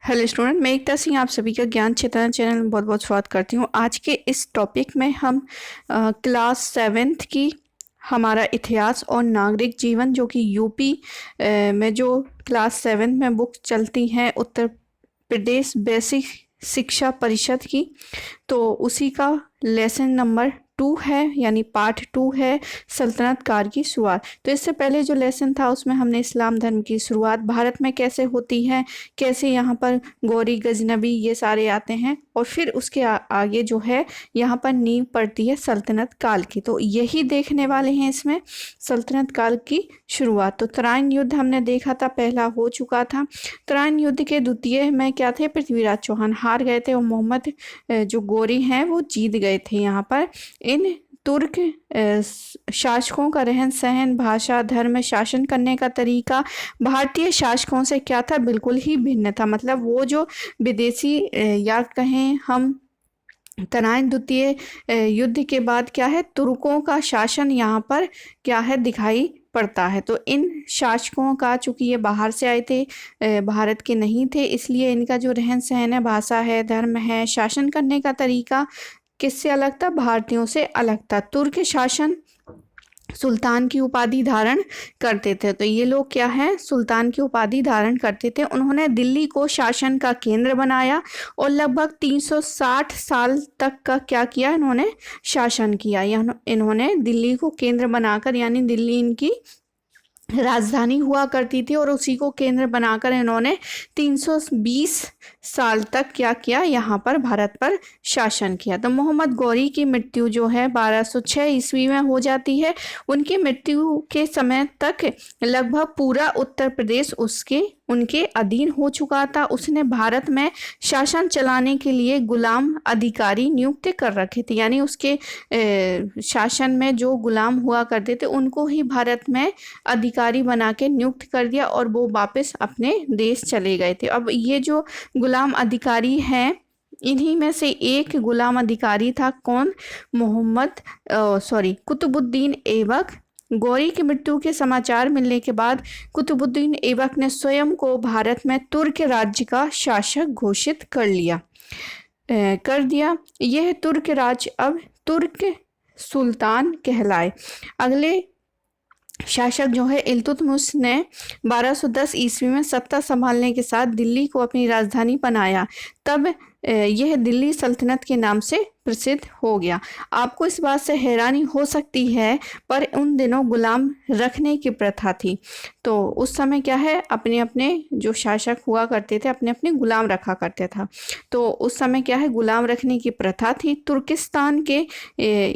Hello student, मैं एकता सिंह आप सभी का ज्ञान चेतना चैनल में बहुत बहुत स्वागत करती हूँ। आज के इस टॉपिक में हम क्लास सेवेंथ की हमारा इतिहास और नागरिक जीवन जो कि यूपी में जो क्लास सेवेंथ में बुक चलती हैं उत्तर प्रदेश बेसिक शिक्षा परिषद की, तो उसी का लेसन नंबर 2 है, यानी पार्ट 2 है सल्तनत काल की शुरुआत। तो इससे पहले जो लेसन था उसमें हमने इस्लाम धर्म की शुरुआत भारत में कैसे होती है, कैसे यहाँ पर गौरी गजनबी ये सारे आते हैं, और फिर उसके आगे जो है यहाँ पर नींव पड़ती है सल्तनत काल की। तो यही देखने वाले हैं इसमें सल्तनत काल की शुरुआत। तो तराइन युद्ध हमने देखा था, पहला हो चुका था। तराइन युद्ध के द्वितीय में क्या थे, पृथ्वीराज चौहान हार गए थे और मोहम्मद जो गोरी हैं वो जीत गए थे। यहाँ पर इन तुर्क शासकों का रहन सहन, भाषा, धर्म, शासन करने का तरीका भारतीय शासकों से क्या था, बिल्कुल ही भिन्न था। मतलब वो जो विदेशी या कहें हम तराइन द्वितीय युद्ध के बाद क्या है, तुर्कों का शासन यहाँ पर क्या है दिखाई पड़ता है। तो इन शासकों का, चूंकि ये बाहर से आए थे, भारत के नहीं थे, इसलिए इनका जो रहन सहन है, भाषा है, धर्म है, शासन करने का तरीका किससे अलग था, भारतीयों से अलग था। तुर्क शासन सुल्तान की उपाधि धारण करते थे। तो ये लोग क्या है, सुल्तान की उपाधि धारण करते थे। उन्होंने दिल्ली को शासन का केंद्र बनाया और लगभग 360 साल तक का क्या किया, इन्होंने शासन किया। इन्होंने दिल्ली को केंद्र बनाकर, यानी दिल्ली इनकी राजधानी हुआ करती थी और उसी को केंद्र बनाकर इन्होंने 320 साल तक क्या किया, यहाँ पर भारत पर शासन किया। तो मोहम्मद गौरी की मृत्यु जो है 1206 ईस्वी में हो जाती है। उनकी मृत्यु के समय तक लगभग पूरा उत्तर प्रदेश उनके अधीन हो चुका था। उसने भारत में शासन चलाने के लिए गुलाम अधिकारी नियुक्त कर रखे थे, यानी उसके शासन में जो गुलाम हुआ करते थे उनको ही भारत में अधिकारी बना के नियुक्त कर दिया और वो वापस अपने देश चले गए थे। अब ये जो गुलाम अधिकारी हैं, इन्हीं में से एक गुलाम अधिकारी था कौन, कुतुबुद्दीन ऐबक। गौरी की मृत्यु के समाचार मिलने के बाद कुतुबुद्दीन ऐबक ने स्वयं को भारत में तुर्क राज्य का शासक घोषित कर दिया। यह तुर्क राज्य अब तुर्क सुल्तान कहलाए। अगले शासक जो है इल्तुतमिश ने 1210 ईस्वी में सत्ता संभालने के साथ दिल्ली को अपनी राजधानी बनाया। तब यह दिल्ली सल्तनत के नाम से प्रसिद्ध हो गया। आपको इस बात से हैरानी हो सकती है, पर उन दिनों गुलाम रखने की प्रथा थी। तो उस समय क्या है, अपने अपने जो शासक हुआ करते थे अपने अपने गुलाम रखा करते था। तो उस समय क्या है, गुलाम रखने की प्रथा थी। तुर्किस्तान के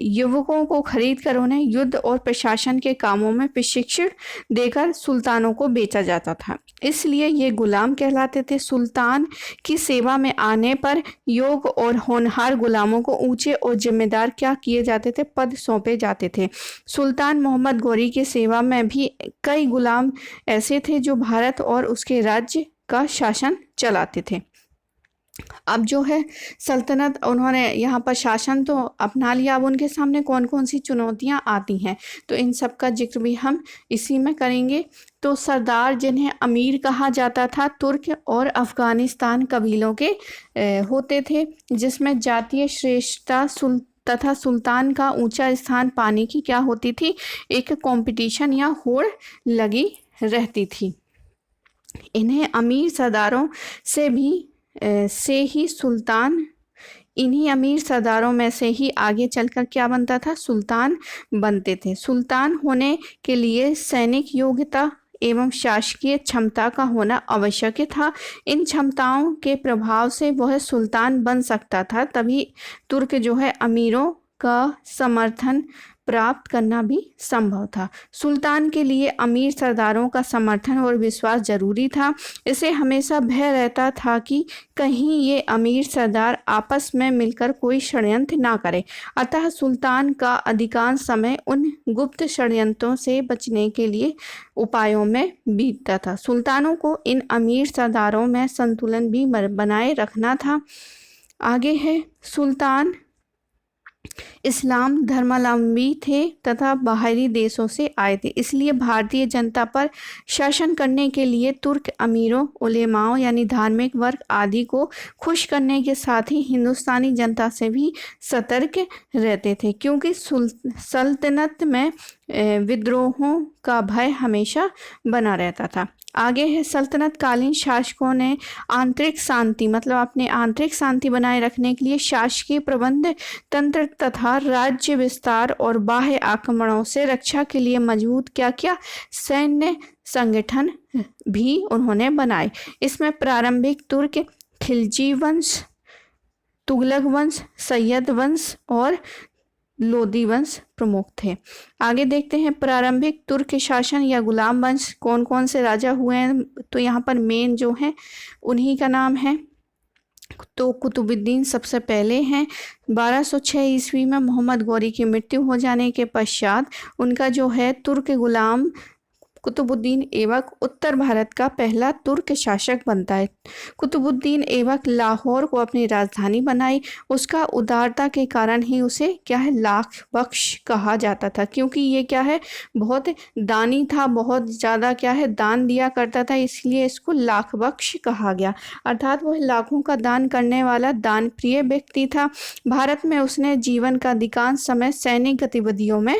युवकों को खरीद कर उन्हें युद्ध और प्रशासन के कामों में प्रशिक्षण देकर सुल्तानों को बेचा जाता था, इसलिए ये गुलाम कहलाते थे। सुल्तान की सेवा में आने पर योग्य और होनहार गुलामों को ऊंचे और जिम्मेदार क्या किए जाते थे, पद सौंपे जाते थे। सुल्तान मोहम्मद गौरी की सेवा में भी कई गुलाम ऐसे थे जो भारत और उसके राज्य का शासन चलाते थे। अब जो है सल्तनत, उन्होंने यहाँ पर शासन तो अपना लिया। अब उनके सामने कौन कौन सी चुनौतियाँ आती हैं, तो इन सब का जिक्र भी हम इसी में करेंगे। तो सरदार, जिन्हें अमीर कहा जाता था, तुर्क और अफगानिस्तान कबीलों के होते थे, जिसमें जातीय श्रेष्ठता तथा सुल्तान का ऊंचा स्थान पाने की क्या होती थी, एक कंपटीशन या होड़ लगी रहती थी। इन्हें अमीर सरदारों इन्हीं अमीर सरदारों में से ही आगे चलकर क्या बनता था, सुल्तान बनते थे। सुल्तान होने के लिए सैनिक योग्यता एवं शासकीय क्षमता का होना आवश्यक था। इन क्षमताओं के प्रभाव से वह सुल्तान बन सकता था, तभी तुर्क जो है अमीरों का समर्थन प्राप्त करना भी संभव था। सुल्तान के लिए अमीर सरदारों का समर्थन और विश्वास जरूरी था। इसे हमेशा भय रहता था कि कहीं ये अमीर सरदार आपस में मिलकर कोई षड्यंत्र ना करे। अतः सुल्तान का अधिकांश समय उन गुप्त षड्यंत्रों से बचने के लिए उपायों में बीतता था। सुल्तानों को इन अमीर सरदारों में संतुलन भी बनाए रखना था। आगे है, सुल्तान इस्लाम धर्मावलंबी थे तथा बाहरी देशों से आए थे, इसलिए भारतीय जनता पर शासन करने के लिए तुर्क अमीरों, उलेमाओं यानी धार्मिक वर्ग आदि को खुश करने के साथ ही हिंदुस्तानी जनता से भी सतर्क रहते थे, क्योंकि सल्तनत में विद्रोहों का भय हमेशा बना रहता था। आगे है, सल्तनत कालीन शासकों ने आंतरिक शांति मतलब अपने आंतरिक शांति बनाए रखने के लिए शासकीय प्रबंध तंत्र तथा राज्य विस्तार और बाह्य आक्रमणों से रक्षा के लिए मजबूत क्या किया, सैन्य संगठन भी उन्होंने बनाए। इसमें प्रारंभिक तुर्क खिलजी वंश, तुगलक वंश, सैयद वंश और लोदी वंश प्रमुख थे। आगे देखते हैं प्रारंभिक तुर्क शासन या गुलाम वंश कौन कौन से राजा हुए हैं, तो यहाँ पर मेन जो है उन्हीं का नाम है। तो कुतुबुद्दीन सबसे पहले हैं। 1206 ईस्वी में मोहम्मद गौरी की मृत्यु हो जाने के पश्चात उनका जो है तुर्क गुलाम कुतुबुद्दीन ऐबक उत्तर भारत का पहला तुर्क शासक बनता है। कुतुबुद्दीन ऐबक लाहौर को अपनी राजधानी बनाई। उसका उदारता के कारण ही उसे क्या है, लाख बख्श कहा जाता था, क्योंकि ये क्या है, बहुत दानी था, बहुत ज़्यादा क्या है दान दिया करता था, इसलिए इसको लाख बख्श कहा गया। अर्थात वह लाखों का दान करने वाला दान प्रिय व्यक्ति था। भारत में उसने जीवन का अधिकांश समय सैनिक गतिविधियों में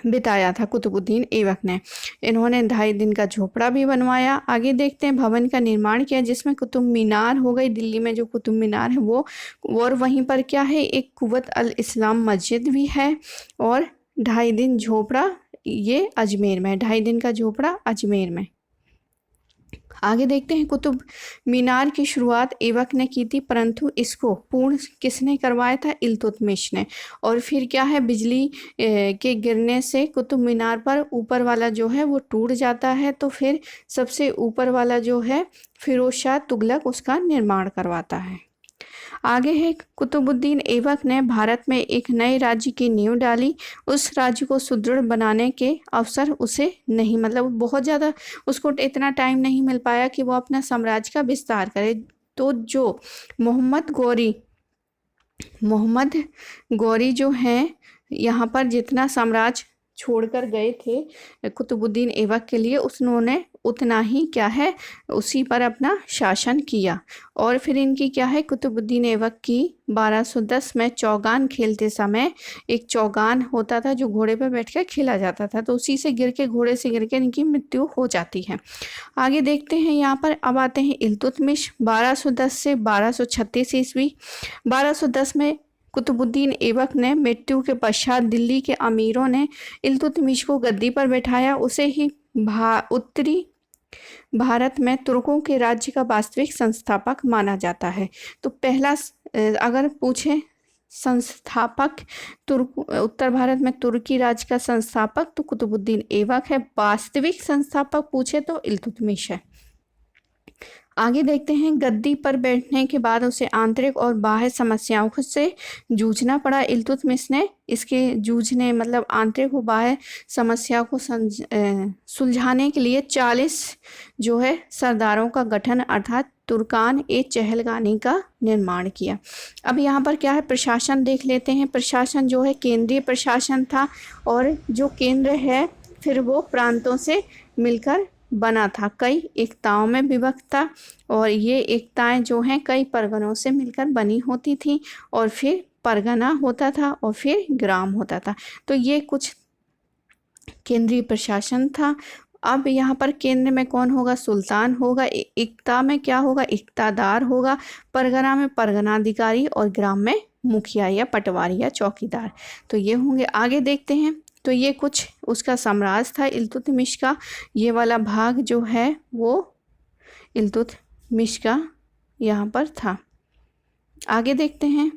बिताया था कुतुबुद्दीन ऐबक ने। इन्होंने 2.5 दिन का झोपड़ा भी बनवाया। आगे देखते हैं, भवन का निर्माण किया जिसमें कुतुब मीनार हो गई, दिल्ली में जो कुतुब मीनार है वो, और वहीं पर क्या है, एक कुव्वत अल इस्लाम मस्जिद भी है। और 2.5 दिन झोपड़ा ये अजमेर में, 2.5 दिन का झोपड़ा अजमेर में। आगे देखते हैं, कुतुब मीनार की शुरुआत ऐबक ने की थी, परंतु इसको पूर्ण किसने करवाया था, इल्तुतमिश ने। और फिर क्या है, बिजली के गिरने से कुतुब मीनार पर ऊपर वाला जो है वो टूट जाता है, तो फिर सबसे ऊपर वाला जो है फिरोज शाह तुगलक उसका निर्माण करवाता है। आगे है, कुतुबुद्दीन ऐबक ने भारत में एक नए राज्य की नींव डाली। उस राज्य को सुदृढ़ बनाने के अवसर उसे नहीं, मतलब बहुत ज़्यादा उसको इतना टाइम नहीं मिल पाया कि वो अपना साम्राज्य का विस्तार करे। तो जो मोहम्मद गौरी जो हैं यहाँ पर जितना साम्राज्य छोड़कर गए थे कुतुबुद्दीन ऐबक के लिए, उन्होंने उतना ही क्या है उसी पर अपना शासन किया। और फिर इनकी क्या है, कुतुबुद्दीन ऐबक की 1210 में चौगान खेलते समय, एक चौगान होता था जो घोड़े पर बैठकर खेला जाता था, तो उसी से घोड़े से गिर के इनकी मृत्यु हो जाती है। आगे देखते हैं, यहाँ पर अब आते हैं इल्तुतमिश। 1210 से 1236 ईस्वी। 1210 में कुतुबुद्दीन ऐबक ने मृत्यु के पश्चात दिल्ली के अमीरों ने इल्तुतमिश को गद्दी पर बैठाया। उसे ही उत्तरी भारत में तुर्कों के राज्य का वास्तविक संस्थापक माना जाता है। तो पहला अगर पूछे संस्थापक उत्तर भारत में तुर्की राज्य का संस्थापक तो कुतुबुद्दीन ऐबक है। वास्तविक संस्थापक पूछे तो इल्तुतमिश है। आगे देखते हैं, गद्दी पर बैठने के बाद उसे आंतरिक और बाह्य समस्याओं से जूझना पड़ा। इल्तुतमिश ने इसके जूझने मतलब आंतरिक और बाह्य समस्या को सुलझाने के लिए 40 जो है सरदारों का गठन अर्थात तुर्कान ए चहलगानी का निर्माण किया। अब यहाँ पर क्या है, प्रशासन देख लेते हैं। प्रशासन जो है केंद्रीय प्रशासन था, और जो केंद्र है फिर वो प्रांतों से मिलकर बना था, कई एकताओं में विभक्त था, और ये एकताएं जो हैं कई परगनों से मिलकर बनी होती थी, और फिर परगना होता था और फिर ग्राम होता था। तो ये कुछ केंद्रीय प्रशासन था। अब यहाँ पर केंद्र में कौन होगा, सुल्तान होगा। एकता में क्या होगा, एकतादार होगा। परगना में परगनाधिकारी, और ग्राम में मुखिया या पटवारी या चौकीदार। तो ये होंगे। आगे देखते हैं, तो ये कुछ उसका साम्राज्य था इल्तुतमिश का। ये वाला भाग जो है वो इल्तुतमिश का यहाँ पर था। आगे देखते हैं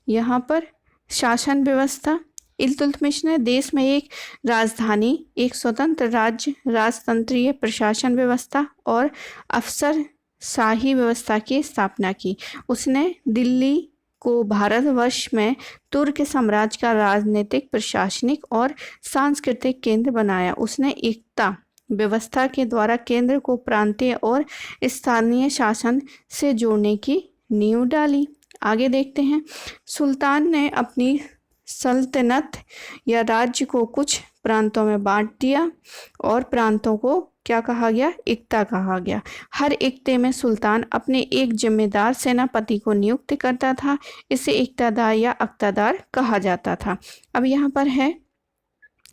यहाँ पर शासन व्यवस्था। इल्तुतमिश ने देश में एक राजधानी, एक स्वतंत्र राज्य, राजतंत्रीय प्रशासन व्यवस्था और अफसरशाही व्यवस्था की स्थापना की। उसने दिल्ली को भारतवर्ष में तुर्क साम्राज्य का राजनीतिक, प्रशासनिक और सांस्कृतिक केंद्र बनाया। उसने एकता व्यवस्था के द्वारा केंद्र को प्रांतीय और स्थानीय शासन से जोड़ने की नींव डाली। आगे देखते हैं, सुल्तान ने अपनी सल्तनत या राज्य को कुछ प्रांतों में बांट दिया और प्रांतों को क्या कहा गया, इक्ता कहा गया। हर इक्ते में सुल्तान अपने एक जिम्मेदार सेनापति को नियुक्त करता था। इसे इक्तादार या अक्तादार कहा जाता था। अब यहाँ पर है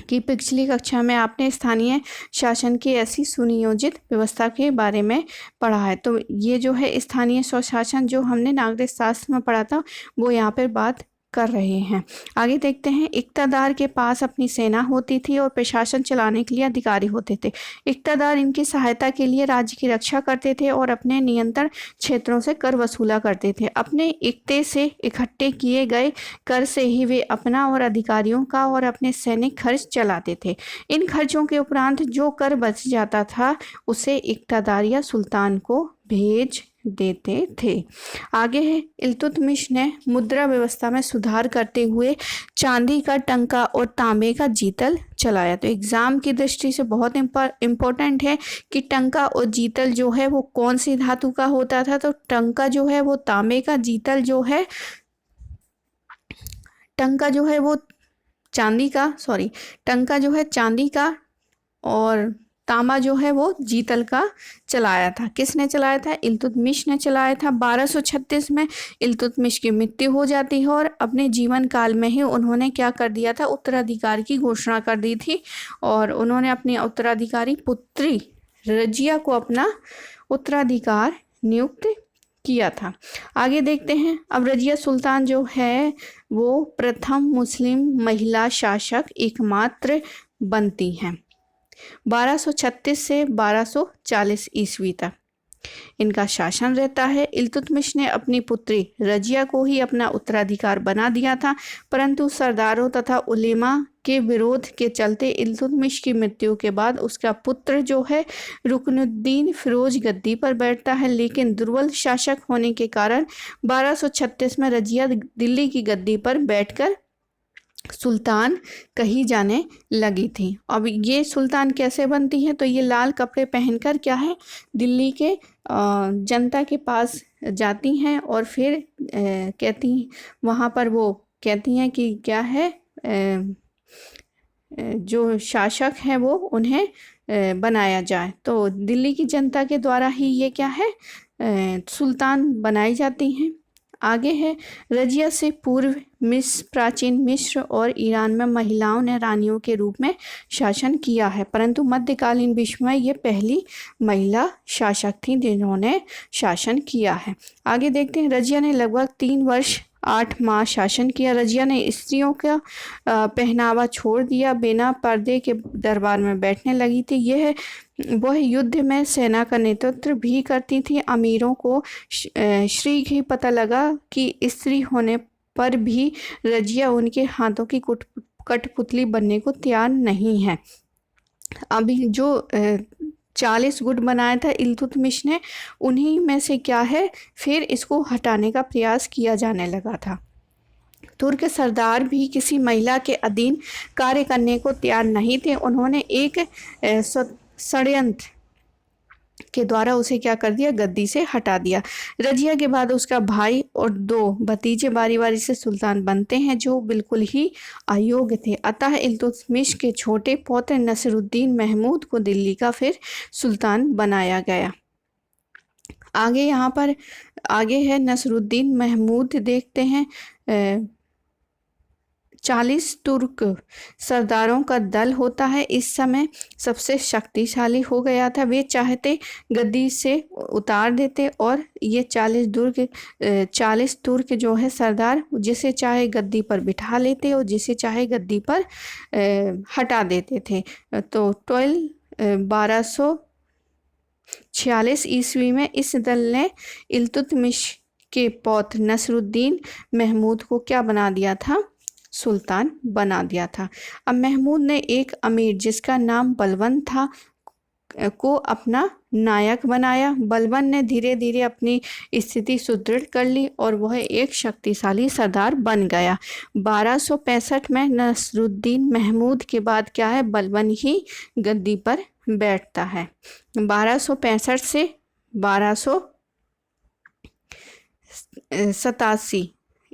कि पिछली कक्षा में आपने स्थानीय शासन की ऐसी सुनियोजित व्यवस्था के बारे में पढ़ा है। तो ये जो है स्थानीय स्वशासन जो हमने नागरिक शास्त्र में पढ़ा था वो यहाँ पर बात कर रहे हैं। आगे देखते हैं, इक्तादार के पास अपनी सेना होती थी और प्रशासन चलाने के लिए अधिकारी होते थे। इक्तादार इनकी सहायता के लिए राज्य की रक्षा करते थे और अपने नियंत्रण क्षेत्रों से कर वसूला करते थे। अपने इक्ते से इकट्ठे किए गए कर से ही वे अपना और अधिकारियों का और अपने सैनिक खर्च चलाते थे। इन खर्चों के उपरांत जो कर बच जाता था उसे इक्तादार या सुल्तान को भेज देते थे। आगे है, इल्तुतमिश ने मुद्रा व्यवस्था में सुधार करते हुए चांदी का टंका और तांबे का जीतल चलाया। तो एग्जाम की दृष्टि से बहुत इम्पोर्टेंट है कि टंका और जीतल जो है वो कौन सी धातु का होता था। तो टंका जो है वो तांबे का, जीतल जो है टंका जो है वो चांदी का, टंका जो है चांदी का और तांबा जो है वो जीतल का चलाया था। किसने चलाया था? इल्तुतमिश ने चलाया था। 1236 में इल्तुतमिश की मृत्यु हो जाती है और अपने जीवन काल में ही उन्होंने क्या कर दिया था, उत्तराधिकार की घोषणा कर दी थी और उन्होंने अपनी उत्तराधिकारी पुत्री रजिया को अपना उत्तराधिकार नियुक्त किया था। आगे देखते हैं, अब रजिया सुल्तान जो है वो प्रथम मुस्लिम महिला शासक एकमात्र बनती हैं। 1236 से 1240 ईस्वी तक इनका शासन रहता है। इल्तुतमिश ने अपनी पुत्री रजिया को ही अपना उत्तराधिकार बना दिया था, परंतु सरदारों तथा उलेमा के विरोध के चलते इल्तुतमिश की मृत्यु के बाद उसका पुत्र जो है रुकनुद्दीन फिरोज गद्दी पर बैठता है, लेकिन दुर्बल शासक होने के कारण 1236 में रजिया दिल्ली की गद्दी पर बैठकर सुल्तान कही जाने लगी थी। अब ये सुल्तान कैसे बनती है? तो ये लाल कपड़े पहनकर क्या है, दिल्ली के जनता के पास जाती हैं और फिर कहती, वहाँ पर वो कहती हैं कि क्या है, जो शासक है वो उन्हें बनाया जाए। तो दिल्ली की जनता के द्वारा ही ये क्या है, सुल्तान बनाई जाती हैं। आगे है, रजिया से पूर्व प्राचीन मिस्र और ईरान में महिलाओं ने रानियों के रूप में शासन किया है, परंतु मध्यकालीन विश्व में ये पहली महिला शासक थी जिन्होंने शासन किया है। आगे देखते हैं, रजिया ने लगभग 3 वर्ष 8 माह शासन किया। रजिया ने स्त्रियों का पहनावा छोड़ दिया, बिना पर्दे के दरबार में बैठने लगी थी। वह युद्ध में सेना का नेतृत्व भी करती थी। अमीरों को शीघ्र ही पता लगा कि स्त्री होने पर भी रजिया उनके हाथों की कठपुतली बनने को तैयार नहीं है। अभी जो 40 गुट बनाया था इल्तुतमिश ने, उन्हीं में से क्या है, फिर इसको हटाने का प्रयास किया जाने लगा था। तुर्क सरदार भी किसी महिला के अधीन कार्य करने को तैयार नहीं थे। उन्होंने एक षड्यंत्र के द्वारा उसे क्या कर दिया, गद्दी से हटा दिया। रजिया के बाद उसका भाई और 2 भतीजे बारी बारी से सुल्तान बनते हैं, जो बिल्कुल ही अयोग्य थे। अतः इल्तुतमिश के छोटे पौत्र नसरुद्दीन महमूद को दिल्ली का फिर सुल्तान बनाया गया। आगे यहाँ पर आगे है नसरुद्दीन महमूद, देखते हैं 40 तुर्क सरदारों का दल होता है। इस समय सबसे शक्तिशाली हो गया था। वे चाहते गद्दी से उतार देते और ये 40 तुर्क जो है सरदार, जिसे चाहे गद्दी पर बिठा लेते और जिसे चाहे गद्दी पर हटा देते थे। तो 1246 ईस्वी में इस दल ने इल्तुतमिश के पौत्र नसरुद्दीन महमूद को क्या बना दिया था, सुल्तान बना दिया था। अब महमूद ने एक अमीर जिसका नाम बलबन था को अपना नायक बनाया। बलबन ने धीरे धीरे अपनी स्थिति सुदृढ़ कर ली और वह एक शक्तिशाली सरदार बन गया। 1265 में नसरुद्दीन महमूद के बाद क्या है, बलबन ही गद्दी पर बैठता है। 1265 से 1287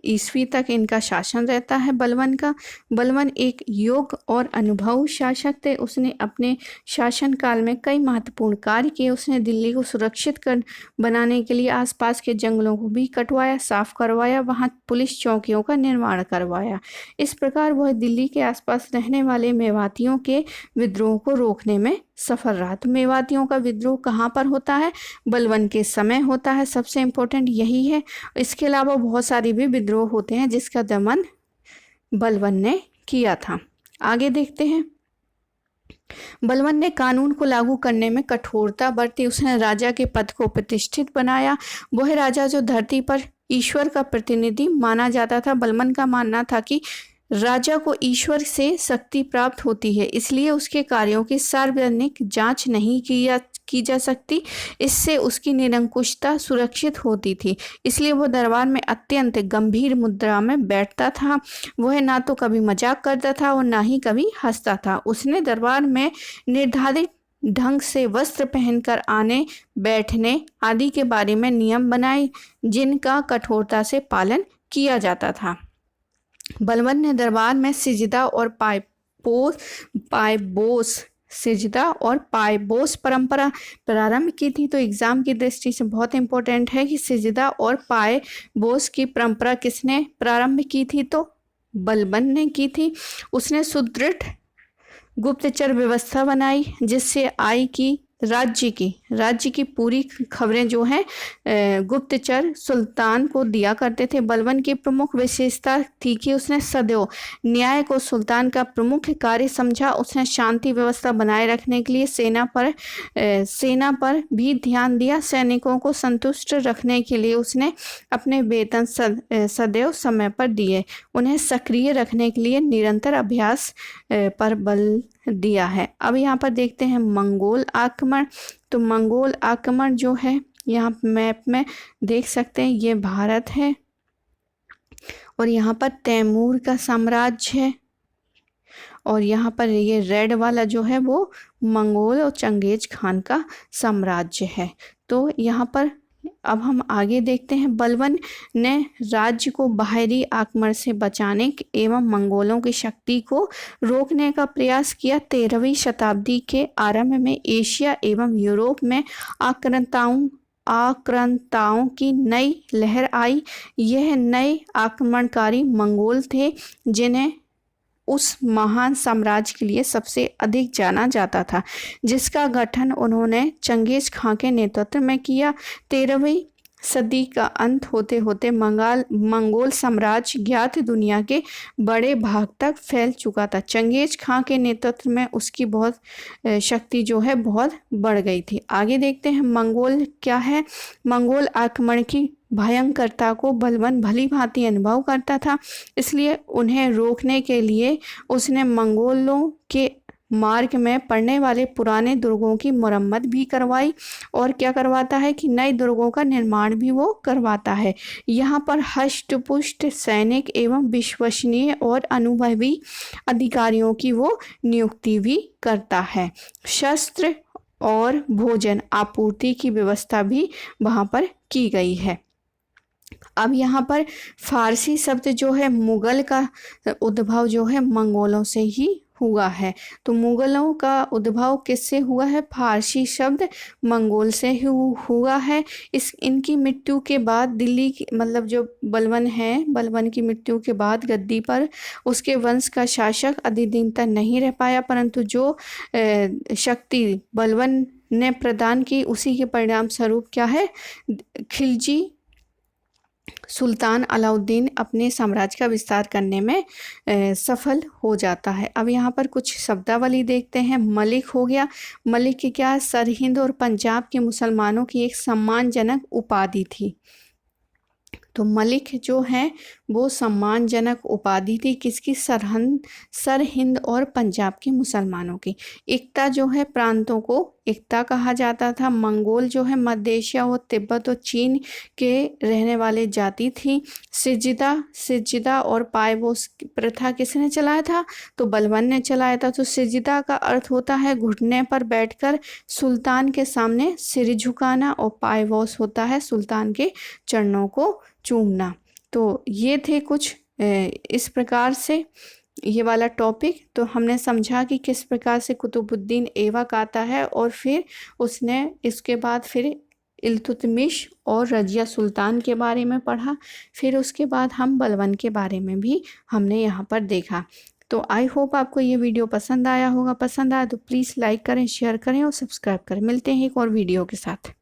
ईस्वी तक इनका शासन रहता है बलवन का। बलवन एक योग्य और अनुभवी शासक थे। उसने अपने शासन काल में कई महत्वपूर्ण कार्य किए। उसने दिल्ली को सुरक्षित कर बनाने के लिए आसपास के जंगलों को भी कटवाया, साफ करवाया, वहां पुलिस चौकियों का निर्माण करवाया। इस प्रकार वह दिल्ली के आसपास रहने वाले मेवातियों के विद्रोह को रोकने में सफल रहा। तो मेवातियों का विद्रोह कहाँ पर होता है? बलवन के समय होता है। सबसे इम्पोर्टेंट यही है। इसके अलावा बहुत सारे भी विद्रोह होते हैं जिसका दमन बलवन ने किया था। आगे देखते हैं। बलवन ने कानून को लागू करने में कठोरता बरती। उसने राजा के पद को प्रतिष्ठित बनाया। वह राजा जो धरती पर ईश्वर का प्रतिनिधि माना जाता था। बलवन का मानना था कि राजा को ईश्वर से शक्ति प्राप्त होती है, इसलिए उसके कार्यों की सार्वजनिक जांच नहीं की जा सकती। इससे उसकी निरंकुशता सुरक्षित होती थी। इसलिए वह दरबार में अत्यंत गंभीर मुद्रा में बैठता था। वह ना तो कभी मजाक करता था और ना ही कभी हंसता था। उसने दरबार में निर्धारित ढंग से वस्त्र पहनकर आने, बैठने आदि के बारे में नियम बनाए, जिनका कठोरता से पालन किया जाता था। बलवन ने दरबार में सिजदा और पायबोस परंपरा प्रारंभ की थी। तो एग्जाम की दृष्टि से बहुत इंपॉर्टेंट है कि सिजदा और पायबोस की परंपरा किसने प्रारंभ की थी? तो बलवन ने की थी। उसने सुदृढ़ गुप्तचर व्यवस्था बनाई, जिससे आय की राज्य की पूरी खबरें जो हैं गुप्तचर सुल्तान को दिया करते थे। बलवन की प्रमुख विशेषता थी कि उसने सदैव न्याय को सुल्तान का प्रमुख कार्य समझा। उसने शांति व्यवस्था बनाए रखने के लिए सेना पर भी ध्यान दिया। सैनिकों को संतुष्ट रखने के लिए उसने अपने वेतन सदैव समय पर दिए। उन्हें सक्रिय रखने के लिए निरंतर अभ्यास पर बल दिया है। अब यहाँ पर देखते हैं मंगोल आक्रमण। तो मंगोल आक्रमण जो है, यहाँ मैप में देख सकते हैं, ये भारत है और यहाँ पर तैमूर का साम्राज्य है और यहाँ पर ये रेड वाला जो है वो मंगोल और चंगेज खान का साम्राज्य है। तो यहाँ पर अब हम आगे देखते हैं। बलवन ने राज्य को बाहरी आक्रमण से बचाने एवं मंगोलों की शक्ति को रोकने का प्रयास किया। 13वीं शताब्दी के आरंभ में एशिया एवं यूरोप में आक्रांताओं की नई लहर आई। यह नए आक्रमणकारी मंगोल थे, जिन्हें उस महान साम्राज्य के लिए सबसे अधिक जाना जाता था, जिसका गठन उन्होंने चंगेज खां के नेतृत्व में किया। 13वीं सदी का अंत होते होते मंगोल साम्राज्य ज्ञात दुनिया के बड़े भाग तक फैल चुका था। चंगेज खां के नेतृत्व में उसकी बहुत शक्ति जो है बहुत बढ़ गई थी। आगे देखते हैं मंगोल क्या है। मंगोल आक्रमण की भयंकरता को बलवन भली भांति अनुभव करता था, इसलिए उन्हें रोकने के लिए उसने मंगोलों के मार्ग में पड़ने वाले पुराने दुर्गों की मरम्मत भी करवाई। और क्या करवाता है कि नए दुर्गों का निर्माण भी वो करवाता है। यहाँ पर हष्ट-पुष्ट सैनिक एवं विश्वसनीय और अनुभवी अधिकारियों की वो नियुक्ति भी करता है। शस्त्र और भोजन आपूर्ति की व्यवस्था भी वहाँ पर की गई है। अब यहाँ पर फारसी शब्द जो है, मुगल का उद्भव जो है मंगोलों से ही हुआ है। तो मुगलों का उद्भव किससे हुआ है? फारसी शब्द मंगोल से ही हुआ है। इनकी मृत्यु के बाद दिल्ली की मतलब जो बलवन है, बलवन की मृत्यु के बाद गद्दी पर उसके वंश का शासक अधिक दिन तक नहीं रह पाया, परंतु जो शक्ति बलवन ने प्रदान की उसी के परिणाम स्वरूप क्या है, खिलजी सुल्तान अलाउद्दीन अपने साम्राज्य का विस्तार करने में सफल हो जाता है। अब यहाँ पर कुछ शब्दावली देखते हैं। मलिक हो गया। मलिक की क्या, सरहिंद और पंजाब के मुसलमानों की एक सम्मानजनक उपाधि थी। तो मलिक जो हैं वो सम्मानजनक उपाधि थी किसकी? सरहिंद और पंजाब के मुसलमानों की। एकता जो है प्रांतों को एकता कहा जाता था। मंगोल जो है मध्य एशिया और तिब्बत और चीन के रहने वाले जाति थी। सिजदा और पायवोस प्रथा किसने चलाया था? तो बलबन ने चलाया था। तो सिजदा का अर्थ होता है घुटने पर बैठकर सुल्तान के सामने सिर झुकाना, और पायवोस होता है सुल्तान के चरणों को चूमना। तो ये थे कुछ इस प्रकार से ये वाला टॉपिक। तो हमने समझा कि किस प्रकार से कुतुबुद्दीन ऐबक आता है, और फिर उसने इसके बाद फिर इल्तुतमिश और रजिया सुल्तान के बारे में पढ़ा। फिर उसके बाद हम बलबन के बारे में भी हमने यहाँ पर देखा। तो आई होप आपको ये वीडियो पसंद आया होगा। पसंद आया तो प्लीज़ लाइक करें, शेयर करें और सब्सक्राइब करें। मिलते हैं एक और वीडियो के साथ।